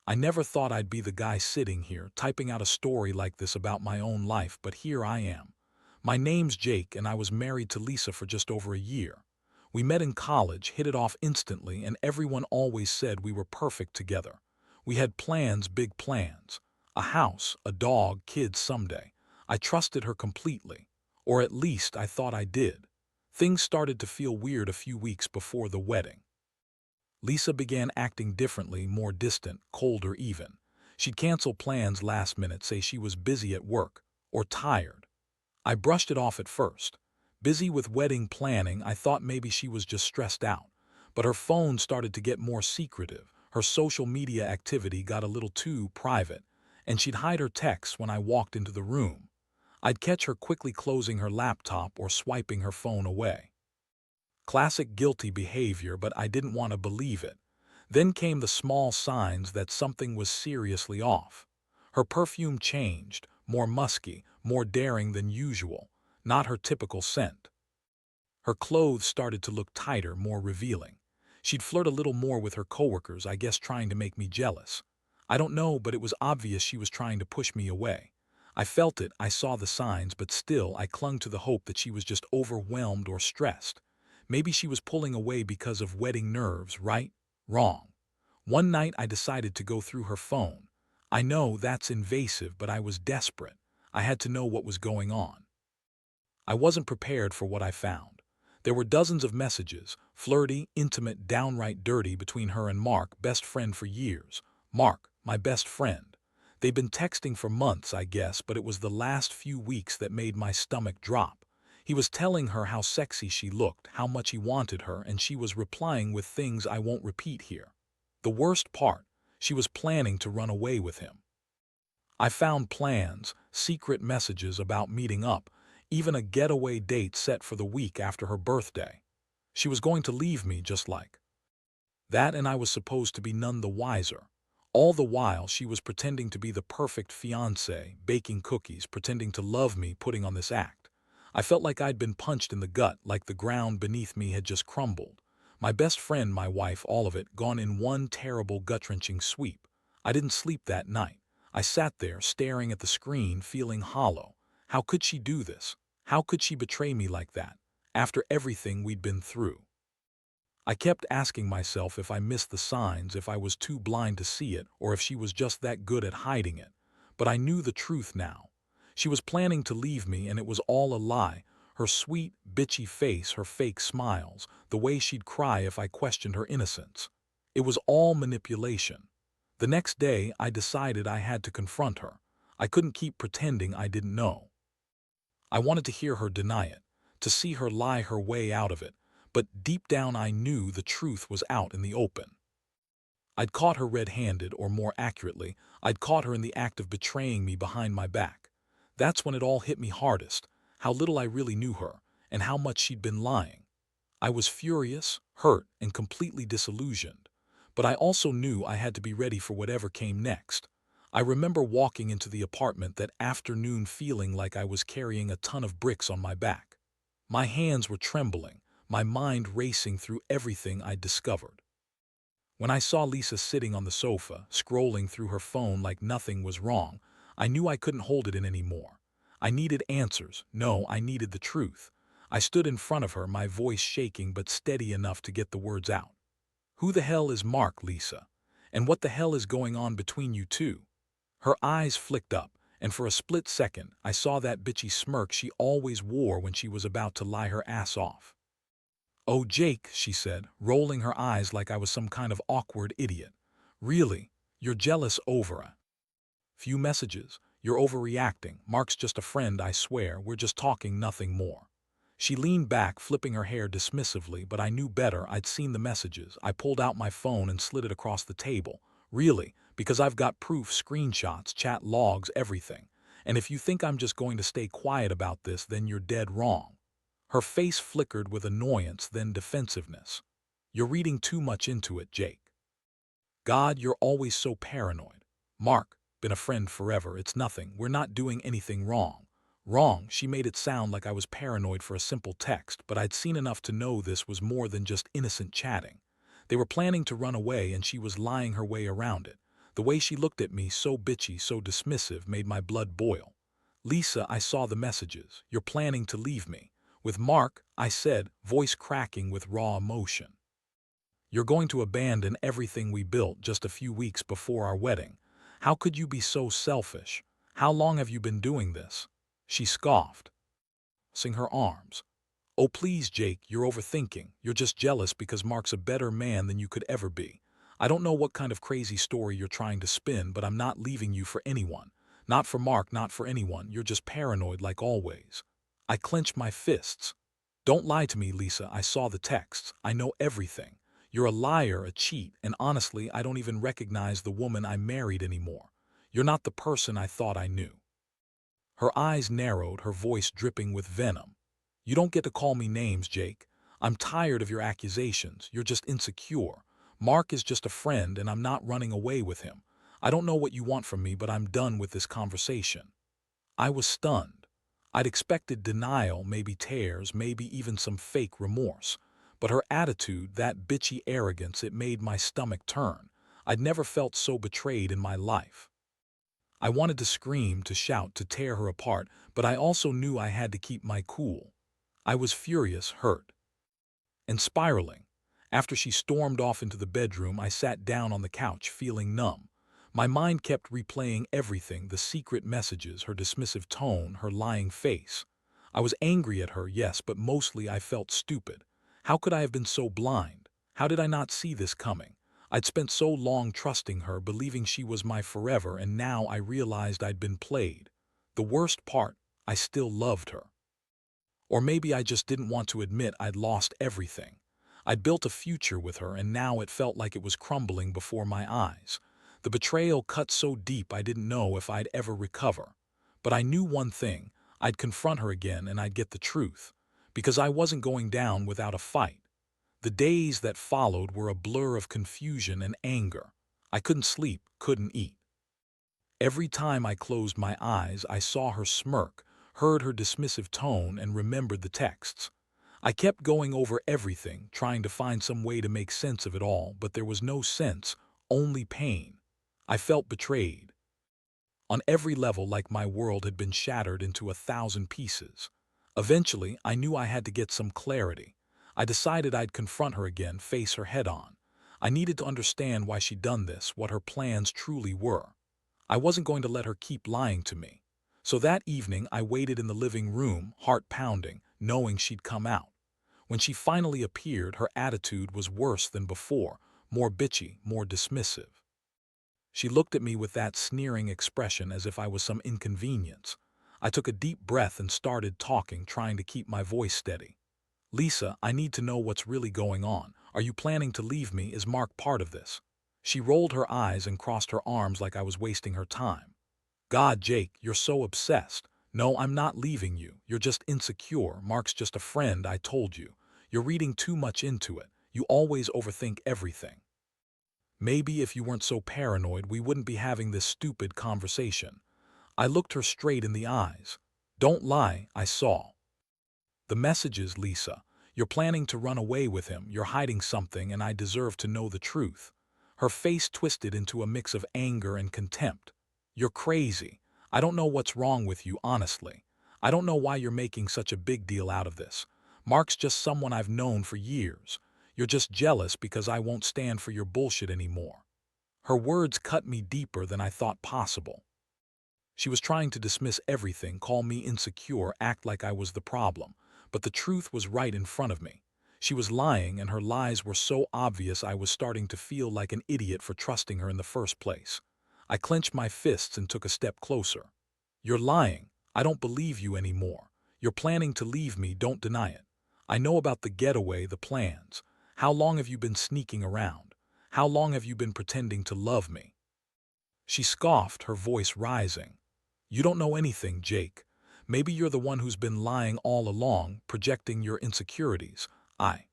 I never thought I'd be the guy sitting here, typing out a story like this about my own life, but here I am. My name's Jake, and I was married to Lisa for just over a year. We met in college, hit it off instantly, and everyone always said we were perfect together. We had plans, big plans. A house, a dog, kids someday. I trusted her completely. Or at least I thought I did. Things started to feel weird a few weeks before the wedding. Lisa began acting differently, more distant, colder even. She'd cancel plans last minute, say she was busy at work, or tired. I brushed it off at first. Busy with wedding planning, I thought maybe she was just stressed out. But her phone started to get more secretive. Her social media activity got a little too private, and she'd hide her texts when I walked into the room. I'd catch her quickly closing her laptop or swiping her phone away. Classic guilty behavior, but I didn't want to believe it. Then came the small signs that something was seriously off. Her perfume changed, more musky, more daring than usual, not her typical scent. Her clothes started to look tighter, more revealing. She'd flirt a little more with her coworkers, I guess trying to make me jealous. I don't know, but it was obvious she was trying to push me away. I felt it, I saw the signs, but still I clung to the hope that she was just overwhelmed or stressed. Maybe she was pulling away because of wedding nerves, right? Wrong. One night I decided to go through her phone. I know that's invasive, but I was desperate. I had to know what was going on. I wasn't prepared for what I found. There were dozens of messages, flirty, intimate, downright dirty, between her and Mark, best friend for years. Mark, my best friend. They'd been texting for months, I guess, but it was the last few weeks that made my stomach drop. He was telling her how sexy she looked, how much he wanted her, and she was replying with things I won't repeat here. The worst part, she was planning to run away with him. I found plans, secret messages about meeting up, even a getaway date set for the week after her birthday. She was going to leave me just like that, and I was supposed to be none the wiser. All the while, she was pretending to be the perfect fiancé, baking cookies, pretending to love me, putting on this act. I felt like I'd been punched in the gut, like the ground beneath me had just crumbled. My best friend, my wife, all of it gone in one terrible gut-wrenching sweep. I didn't sleep that night. I sat there, staring at the screen, feeling hollow. How could she do this? How could she betray me like that, after everything we'd been through? I kept asking myself if I missed the signs, if I was too blind to see it, or if she was just that good at hiding it. But I knew the truth now. She was planning to leave me, and it was all a lie. Her sweet, bitchy face, her fake smiles, the way she'd cry if I questioned her innocence. It was all manipulation. The next day, I decided I had to confront her. I couldn't keep pretending I didn't know. I wanted to hear her deny it, to see her lie her way out of it, but deep down I knew the truth was out in the open. I'd caught her red-handed, or more accurately, I'd caught her in the act of betraying me behind my back. That's when it all hit me hardest, how little I really knew her, and how much she'd been lying. I was furious, hurt, and completely disillusioned. But I also knew I had to be ready for whatever came next. I remember walking into the apartment that afternoon feeling like I was carrying a ton of bricks on my back. My hands were trembling, my mind racing through everything I'd discovered. When I saw Lisa sitting on the sofa, scrolling through her phone like nothing was wrong, I knew I couldn't hold it in anymore. I needed answers. No, I needed the truth. I stood in front of her, my voice shaking but steady enough to get the words out. Who the hell is Mark, Lisa? And what the hell is going on between you two? Her eyes flicked up, and for a split second, I saw that bitchy smirk she always wore when she was about to lie her ass off. "Oh, Jake," she said, rolling her eyes like I was some kind of awkward idiot. "Really? You're jealous over a few messages? You're overreacting. Mark's just a friend, I swear. We're just talking, nothing more." She leaned back, flipping her hair dismissively, but I knew better. I'd seen the messages. I pulled out my phone and slid it across the table. "Really? Because I've got proof, screenshots, chat logs, everything. And if you think I'm just going to stay quiet about this, then you're dead wrong." Her face flickered with annoyance, then defensiveness. "You're reading too much into it, Jake. God, you're always so paranoid. Mark, been a friend forever. It's nothing. We're not doing anything wrong." Wrong, she made it sound like I was paranoid for a simple text, but I'd seen enough to know this was more than just innocent chatting. They were planning to run away, and she was lying her way around it. The way she looked at me, so bitchy, so dismissive, made my blood boil. Lisa, I saw the messages. You're planning to leave me. With Mark, I said, voice cracking with raw emotion. You're going to abandon everything we built just a few weeks before our wedding. How could you be so selfish? How long have you been doing this? She scoffed, crossing her arms. Oh, please, Jake, you're overthinking. You're just jealous because Mark's a better man than you could ever be. I don't know what kind of crazy story you're trying to spin, but I'm not leaving you for anyone. Not for Mark, not for anyone. You're just paranoid like always. I clenched my fists. Don't lie to me, Lisa. I saw the texts. I know everything. You're a liar, a cheat, and honestly, I don't even recognize the woman I married anymore. You're not the person I thought I knew. Her eyes narrowed, her voice dripping with venom. You don't get to call me names, Jake. I'm tired of your accusations. You're just insecure. Mark is just a friend, and I'm not running away with him. I don't know what you want from me, but I'm done with this conversation. I was stunned. I'd expected denial, maybe tears, maybe even some fake remorse. But her attitude, that bitchy arrogance, it made my stomach turn. I'd never felt so betrayed in my life. I wanted to scream, to shout, to tear her apart, but I also knew I had to keep my cool. I was furious, hurt, and spiraling. After she stormed off into the bedroom, I sat down on the couch, feeling numb. My mind kept replaying everything, the secret messages, her dismissive tone, her lying face. I was angry at her, yes, but mostly I felt stupid. How could I have been so blind? How did I not see this coming? I'd spent so long trusting her, believing she was my forever, and now I realized I'd been played. The worst part, I still loved her. Or maybe I just didn't want to admit I'd lost everything. I'd built a future with her, and now it felt like it was crumbling before my eyes. The betrayal cut so deep I didn't know if I'd ever recover. But I knew one thing: I'd confront her again and I'd get the truth. Because I wasn't going down without a fight. The days that followed were a blur of confusion and anger. I couldn't sleep, couldn't eat. Every time I closed my eyes, I saw her smirk, heard her dismissive tone, and remembered the texts. I kept going over everything, trying to find some way to make sense of it all, but there was no sense, only pain. I felt betrayed. On every level, like my world had been shattered into 1,000 pieces. Eventually, I knew I had to get some clarity. I decided I'd confront her again, face her head on. I needed to understand why she'd done this, what her plans truly were. I wasn't going to let her keep lying to me. So that evening, I waited in the living room, heart pounding, knowing she'd come out. When she finally appeared, her attitude was worse than before, more bitchy, more dismissive. She looked at me with that sneering expression as if I was some inconvenience. I took a deep breath and started talking, trying to keep my voice steady. Lisa, I need to know what's really going on. Are you planning to leave me? Is Mark part of this? She rolled her eyes and crossed her arms like I was wasting her time. God, Jake, you're so obsessed. No, I'm not leaving you. You're just insecure. Mark's just a friend, I told you. You're reading too much into it. You always overthink everything. Maybe if you weren't so paranoid, we wouldn't be having this stupid conversation. I looked her straight in the eyes. Don't lie, I saw. The messages, Lisa. You're planning to run away with him. You're hiding something, and I deserve to know the truth. Her face twisted into a mix of anger and contempt. You're crazy. I don't know what's wrong with you, honestly. I don't know why you're making such a big deal out of this. Mark's just someone I've known for years. You're just jealous because I won't stand for your bullshit anymore. Her words cut me deeper than I thought possible. She was trying to dismiss everything, call me insecure, act like I was the problem. But the truth was right in front of me. She was lying, and her lies were so obvious I was starting to feel like an idiot for trusting her in the first place. I clenched my fists and took a step closer. You're lying. I don't believe you anymore. You're planning to leave me, don't deny it. I know about the getaway, the plans. How long have you been sneaking around? How long have you been pretending to love me? She scoffed, her voice rising. You don't know anything, Jake. Maybe you're the one who's been lying all along, projecting your insecurities. I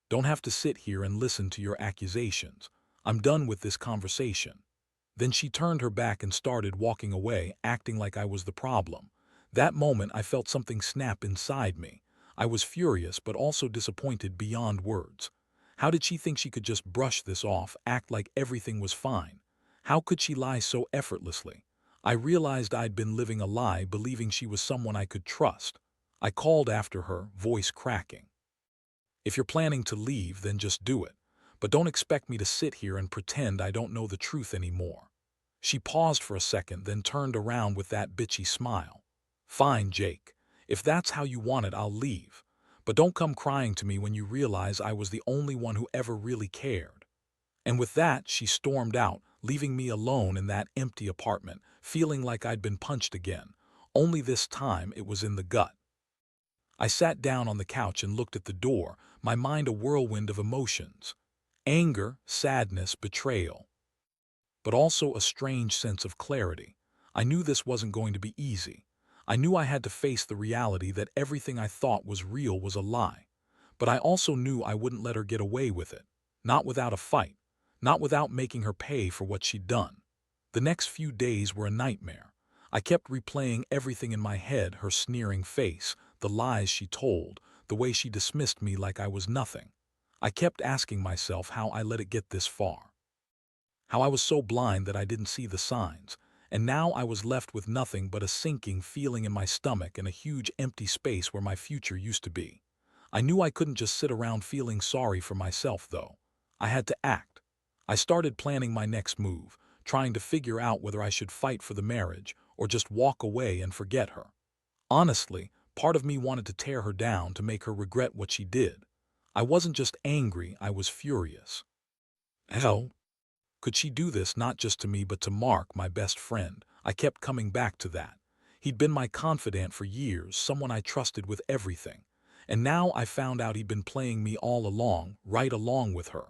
don't have to sit here and listen to your accusations. I'm done with this conversation. Then she turned her back and started walking away, acting like I was the problem. That moment, I felt something snap inside me. I was furious, but also disappointed beyond words. How did she think she could just brush this off, act like everything was fine? How could she lie so effortlessly? I realized I'd been living a lie, believing she was someone I could trust. I called after her, voice cracking. If you're planning to leave, then just do it. But don't expect me to sit here and pretend I don't know the truth anymore. She paused for a second, then turned around with that bitchy smile. Fine, Jake. If that's how you want it, I'll leave. But don't come crying to me when you realize I was the only one who ever really cared. And with that, she stormed out, leaving me alone in that empty apartment, feeling like I'd been punched again. Only this time it was in the gut. I sat down on the couch and looked at the door, my mind a whirlwind of emotions. Anger, sadness, betrayal. But also a strange sense of clarity. I knew this wasn't going to be easy. I knew I had to face the reality that everything I thought was real was a lie. But I also knew I wouldn't let her get away with it. Not without a fight. Not without making her pay for what she'd done. The next few days were a nightmare. I kept replaying everything in my head, her sneering face, the lies she told, the way she dismissed me like I was nothing. I kept asking myself how I let it get this far. How I was so blind that I didn't see the signs, and now I was left with nothing but a sinking feeling in my stomach and a huge empty space where my future used to be. I knew I couldn't just sit around feeling sorry for myself, though. I had to act. I started planning my next move, trying to figure out whether I should fight for the marriage or just walk away and forget her. Honestly, part of me wanted to tear her down to make her regret what she did. I wasn't just angry, I was furious. Hell, could she do this not just to me but to Mark, my best friend? I kept coming back to that. He'd been my confidant for years, someone I trusted with everything. And now I found out he'd been playing me all along, right along with her.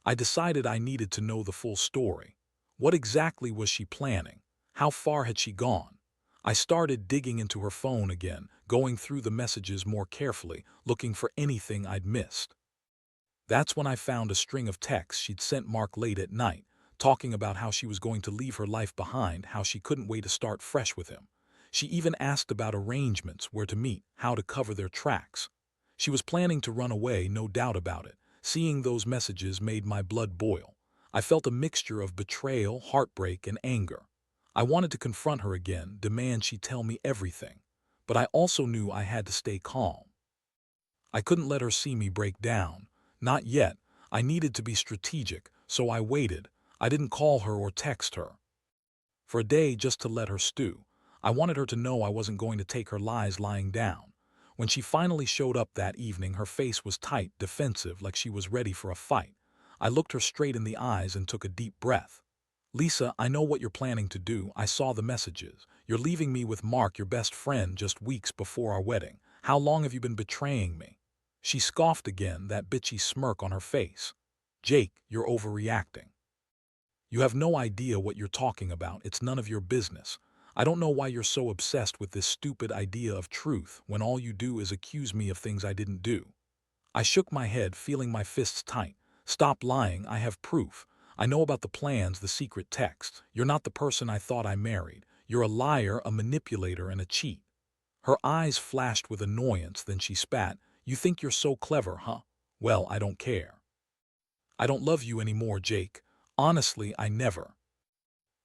I decided I needed to know the full story. What exactly was she planning? How far had she gone? I started digging into her phone again, going through the messages more carefully, looking for anything I'd missed. That's when I found a string of texts she'd sent Mark late at night, talking about how she was going to leave her life behind, how she couldn't wait to start fresh with him. She even asked about arrangements, where to meet, how to cover their tracks. She was planning to run away, no doubt about it. Seeing those messages made my blood boil. I felt a mixture of betrayal, heartbreak, and anger. I wanted to confront her again, demand she tell me everything. But I also knew I had to stay calm. I couldn't let her see me break down. Not yet. I needed to be strategic, so I waited. I didn't call her or text her for a day just to let her stew. I wanted her to know I wasn't going to take her lies lying down. When she finally showed up that evening, her face was tight, defensive, like she was ready for a fight. I looked her straight in the eyes and took a deep breath. Lisa, I know what you're planning to do. I saw the messages. You're leaving me with Mark, your best friend, just weeks before our wedding. How long have you been betraying me? She scoffed again, that bitchy smirk on her face. Jake, you're overreacting. You have no idea what you're talking about. It's none of your business. I don't know why you're so obsessed with this stupid idea of truth when all you do is accuse me of things I didn't do. I shook my head, feeling my fists tight. Stop lying, I have proof. I know about the plans, the secret texts. You're not the person I thought I married. You're a liar, a manipulator, and a cheat. Her eyes flashed with annoyance, then she spat. You think you're so clever, huh? Well, I don't care. I don't love you anymore, Jake. Honestly, I never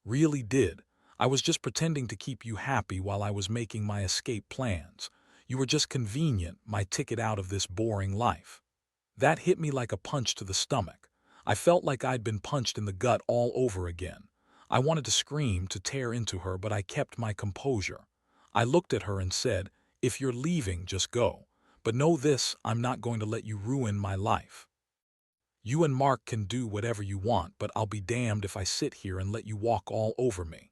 really did. I was just pretending to keep you happy while I was making my escape plans. You were just convenient, my ticket out of this boring life. That hit me like a punch to the stomach. I felt like I'd been punched in the gut all over again. I wanted to scream, to tear into her, but I kept my composure. I looked at her and said, if you're leaving, just go. But know this, I'm not going to let you ruin my life. You and Mark can do whatever you want, but I'll be damned if I sit here and let you walk all over me.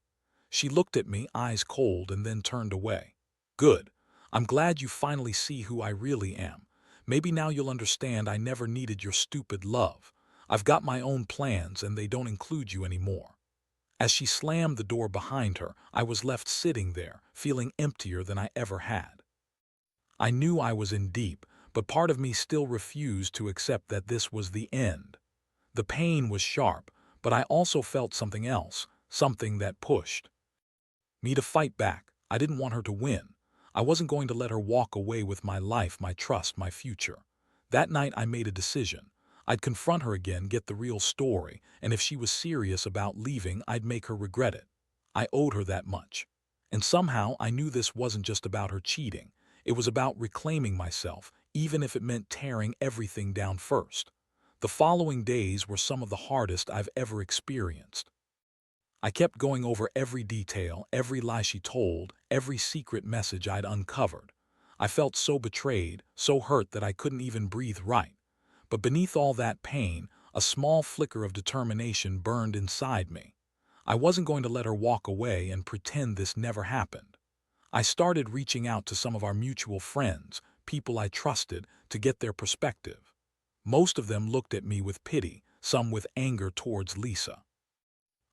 She looked at me, eyes cold, and then turned away. Good. I'm glad you finally see who I really am. Maybe now you'll understand I never needed your stupid love. I've got my own plans and they don't include you anymore. As she slammed the door behind her, I was left sitting there, feeling emptier than I ever had. I knew I was in deep, but part of me still refused to accept that this was the end. The pain was sharp, but I also felt something else, something that pushed me to fight back. I didn't want her to win. I wasn't going to let her walk away with my life, my trust, my future. That night I made a decision. I'd confront her again, get the real story, and if she was serious about leaving, I'd make her regret it. I owed her that much. And somehow I knew this wasn't just about her cheating. It was about reclaiming myself, even if it meant tearing everything down first. The following days were some of the hardest I've ever experienced. I kept going over every detail, every lie she told, every secret message I'd uncovered. I felt so betrayed, so hurt that I couldn't even breathe right. But beneath all that pain, a small flicker of determination burned inside me. I wasn't going to let her walk away and pretend this never happened. I started reaching out to some of our mutual friends, people I trusted, to get their perspective. Most of them looked at me with pity, some with anger towards Lisa.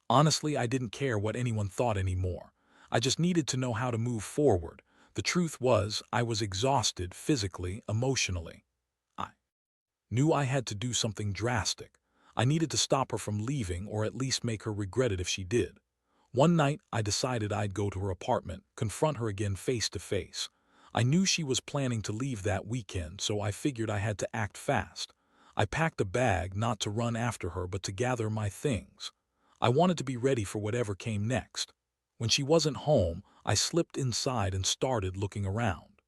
Honestly, I didn't care what anyone thought anymore. I just needed to know how to move forward. The truth was, I was exhausted physically, emotionally. I knew I had to do something drastic. I needed to stop her from leaving or at least make her regret it if she did. One night, I decided I'd go to her apartment, confront her again face to face. I knew she was planning to leave that weekend, so I figured I had to act fast. I packed a bag not to run after her but to gather my things. I wanted to be ready for whatever came next. When she wasn't home, I slipped inside and started looking around.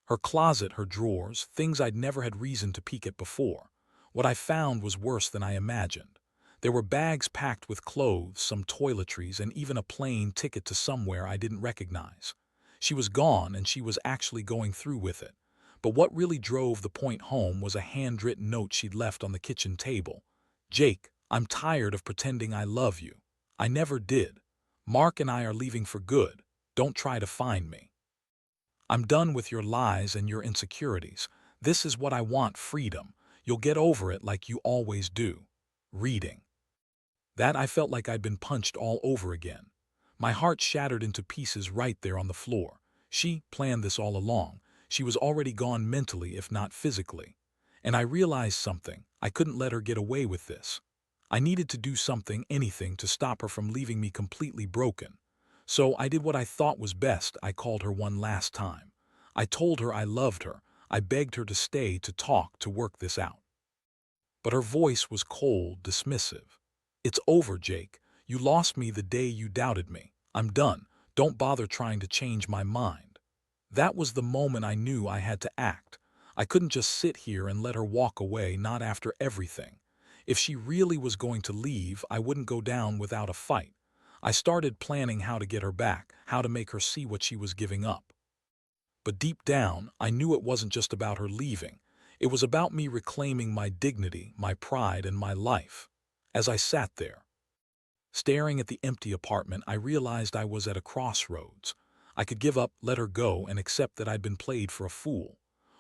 Her closet, her drawers, things I'd never had reason to peek at before. What I found was worse than I imagined. There were bags packed with clothes, some toiletries, and even a plane ticket to somewhere I didn't recognize. She was gone, and she was actually going through with it. But what really drove the point home was a handwritten note she'd left on the kitchen table. "Jake, I'm tired of pretending I love you. I never did. Mark and I are leaving for good. Don't try to find me. I'm done with your lies and your insecurities. This is what I want, freedom. You'll get over it like you always do." Reading that, I felt like I'd been punched all over again. My heart shattered into pieces right there on the floor. She planned this all along. She was already gone mentally, if not physically. And I realized something. I couldn't let her get away with this. I needed to do something, anything, to stop her from leaving me completely broken. So I did what I thought was best. I called her one last time. I told her I loved her. I begged her to stay, to talk, to work this out. But her voice was cold, dismissive. "It's over, Jake. You lost me the day you doubted me. I'm done. Don't bother trying to change my mind." That was the moment I knew I had to act. I couldn't just sit here and let her walk away, not after everything. If she really was going to leave, I wouldn't go down without a fight. I started planning how to get her back, how to make her see what she was giving up. But deep down, I knew it wasn't just about her leaving. It was about me reclaiming my dignity, my pride, and my life. As I sat there, staring at the empty apartment, I realized I was at a crossroads. I could give up, let her go, and accept that I'd been played for a fool.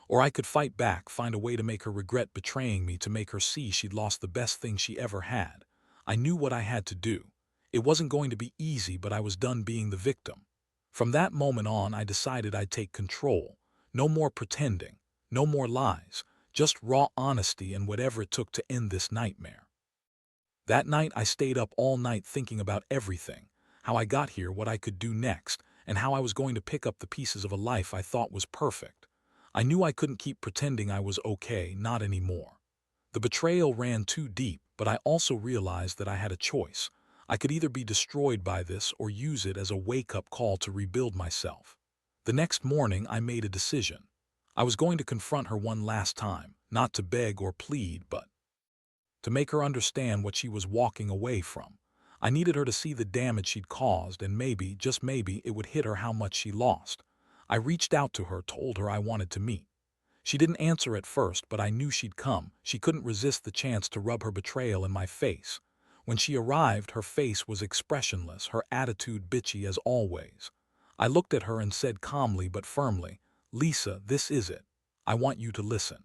Or I could fight back, find a way to make her regret betraying me, to make her see she'd lost the best thing she ever had. I knew what I had to do. It wasn't going to be easy, but I was done being the victim. From that moment on, I decided I'd take control. No more pretending, no more lies, just raw honesty and whatever it took to end this nightmare. That night, I stayed up all night thinking about everything, how I got here, what I could do next, and how I was going to pick up the pieces of a life I thought was perfect. I knew I couldn't keep pretending I was okay, not anymore. The betrayal ran too deep, but I also realized that I had a choice. I could either be destroyed by this or use it as a wake-up call to rebuild myself. The next morning, I made a decision. I was going to confront her one last time, not to beg or plead, but to make her understand what she was walking away from. I needed her to see the damage she'd caused, and maybe, just maybe, it would hit her how much she lost. I reached out to her, told her I wanted to meet. She didn't answer at first, but I knew she'd come. She couldn't resist the chance to rub her betrayal in my face. When she arrived, her face was expressionless, her attitude bitchy as always. I looked at her and said calmly but firmly, "Lisa, this is it. I want you to listen.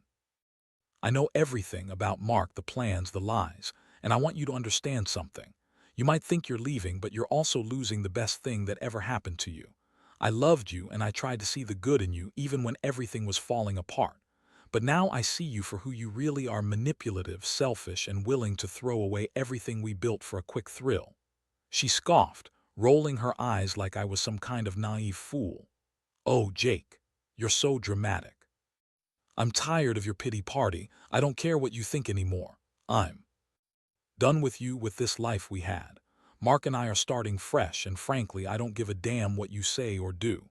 I know everything about Mark, the plans, the lies, and I want you to understand something. You might think you're leaving, but you're also losing the best thing that ever happened to you. I loved you and I tried to see the good in you even when everything was falling apart. But now I see you for who you really are: manipulative, selfish, and willing to throw away everything we built for a quick thrill." She scoffed, rolling her eyes like I was some kind of naive fool. "Oh, Jake, you're so dramatic." I'm tired of your pity party. I don't care what you think anymore. I'm done with you with this life we had. Mark and I are starting fresh, and frankly, I don't give a damn what you say or do.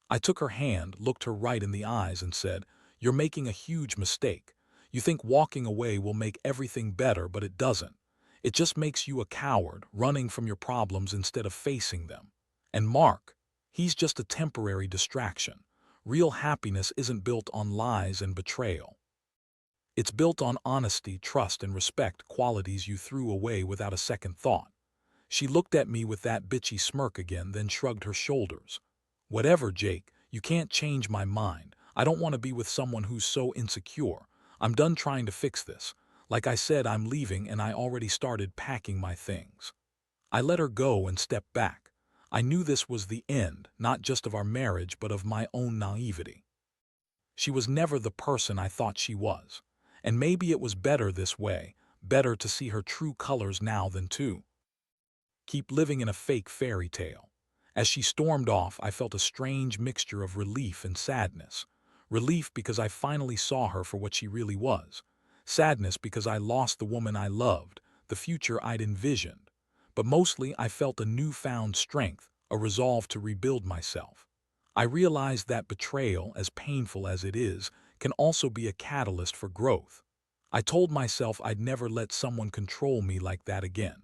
I took her hand, looked her right in the eyes, and said, "You're making a huge mistake. You think walking away will make everything better, but it doesn't. It just makes you a coward, running from your problems instead of facing them. And Mark, he's just a temporary distraction. Real happiness isn't built on lies and betrayal. It's built on honesty, trust, and respect, qualities you threw away without a second thought." She looked at me with that bitchy smirk again, then shrugged her shoulders. "Whatever, Jake, you can't change my mind. I don't want to be with someone who's so insecure. I'm done trying to fix this. Like I said, I'm leaving, and I already started packing my things." I let her go and stepped back. I knew this was the end, not just of our marriage, but of my own naivety. She was never the person I thought she was. And maybe it was better this way, better to see her true colors now than to keep living in a fake fairy tale. As she stormed off, I felt a strange mixture of relief and sadness. Relief because I finally saw her for what she really was. Sadness because I lost the woman I loved, the future I'd envisioned. But mostly I felt a newfound strength, a resolve to rebuild myself. I realized that betrayal, as painful as it is, can also be a catalyst for growth. I told myself I'd never let someone control me like that again.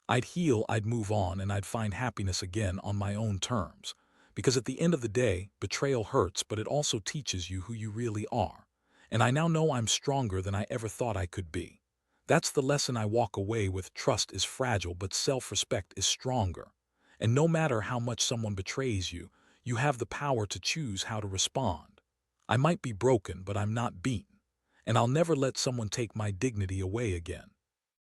I'd heal, I'd move on, and I'd find happiness again on my own terms. Because at the end of the day, betrayal hurts, but it also teaches you who you really are. And I now know I'm stronger than I ever thought I could be. That's the lesson I walk away with. Trust is fragile, but self-respect is stronger. And no matter how much someone betrays you, you have the power to choose how to respond. I might be broken, but I'm not beaten. And I'll never let someone take my dignity away again.